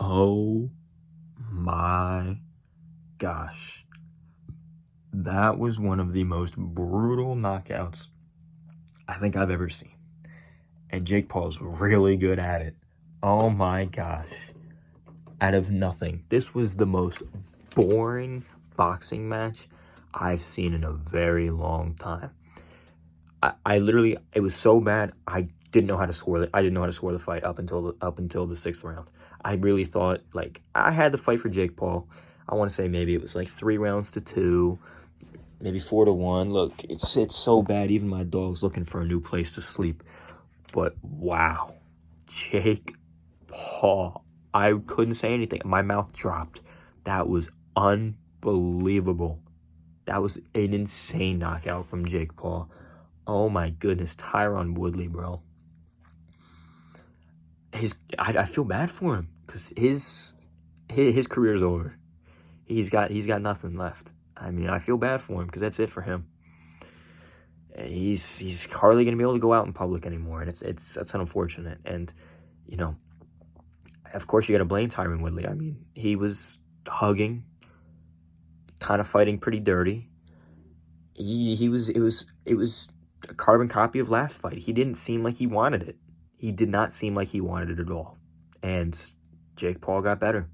Oh my gosh. That was one of the most brutal knockouts I think I've ever seen. And Jake Paul's really good at it. Oh my gosh. Out of nothing. This was the most boring boxing match I've seen in a very long time. I literally, it was so bad, I didn't know how to score it. I didn't know how to score the fight up until the 6th round. I really thought, like, I had the fight for Jake Paul. I want to say maybe it was like 3 rounds to 2, maybe 4-1. Look, it's so bad. Even my dog's looking for a new place to sleep. But wow, Jake Paul. I couldn't say anything. My mouth dropped. That was unbelievable. That was an insane knockout from Jake Paul. Oh my goodness, Tyron Woodley, bro. I feel bad for him because his career's over. He's got nothing left. I mean, I feel bad for him because that's it for him. He's hardly gonna be able to go out in public anymore, and that's unfortunate. And you know, of course, you got to blame Tyron Woodley. I mean, he was hugging, kind of fighting pretty dirty. It was a carbon copy of last fight. He didn't seem like he wanted it. He did not seem like he wanted it at all. And Jake Paul got better.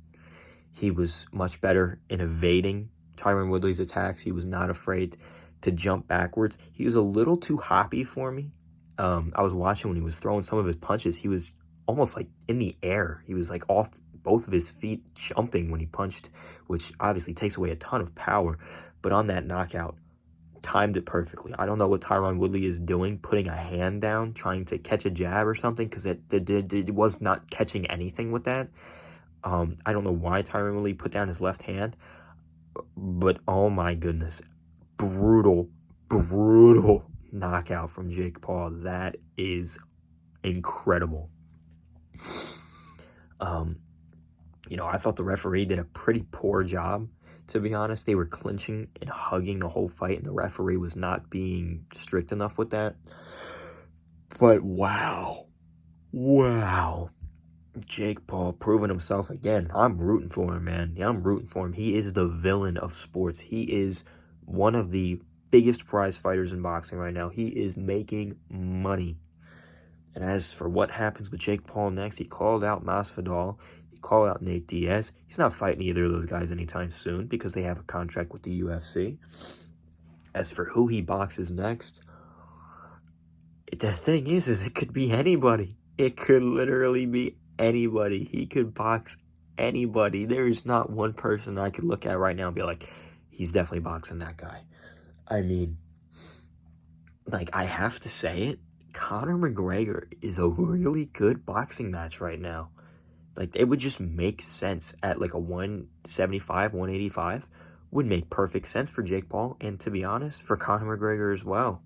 He was much better in evading Tyron Woodley's attacks. He was not afraid to jump backwards. He was a little too hoppy for me. I was watching when he was throwing some of his punches. He was almost like in the air. He was like off both of his feet jumping when he punched, which obviously takes away a ton of power. But on that knockout, timed it perfectly. I don't know what Tyron Woodley is doing, putting a hand down, trying to catch a jab or something, because it was not catching anything with that. I don't know why Tyron Woodley put down his left hand, but oh my goodness, brutal knockout from Jake Paul. That is incredible. You know, I thought the referee did a pretty poor job, to be honest. They were clinching and hugging the whole fight, and the referee was not being strict enough with that. But wow. Jake Paul proving himself again. I'm rooting for him, man. Yeah, I'm rooting for him. He is the villain of sports. He is one of the biggest prize fighters in boxing right now. He is making money. And as for what happens with Jake Paul next, he called out Masvidal. He called out Nate Diaz. He's not fighting either of those guys anytime soon because they have a contract with the UFC. As for who he boxes next, the thing is it could be anybody. It could literally be anybody. He could box anybody. There is not one person I could look at right now and be like, he's definitely boxing that guy. I mean, like, I have to say it. Conor McGregor is a really good boxing match right now. Like, it would just make sense at like a 175, 185 would make perfect sense for Jake Paul, and to be honest, for Conor McGregor as well.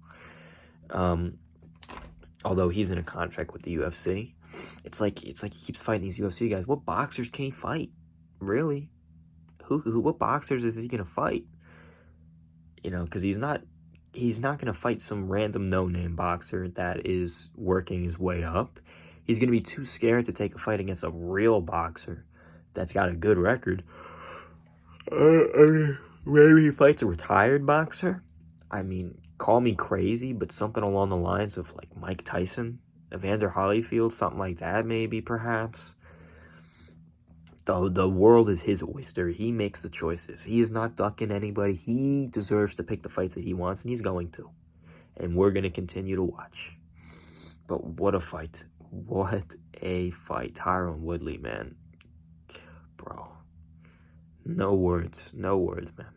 Although he's in a contract with the UFC, it's like he keeps fighting these UFC guys. What boxers can he fight? Really? What boxers is he gonna fight? You know, because he's not going to fight some random no-name boxer that is working his way up. He's going to be too scared to take a fight against a real boxer that's got a good record. Maybe he fights a retired boxer. I mean, call me crazy, but something along the lines of like Mike Tyson, Evander Holyfield, something like that maybe, perhaps. The world is his oyster. He makes the choices. He is not ducking anybody. He deserves to pick the fights that he wants, and he's going to. And we're going to continue to watch. But what a fight. What a fight. Tyron Woodley, man. Bro. No words, man.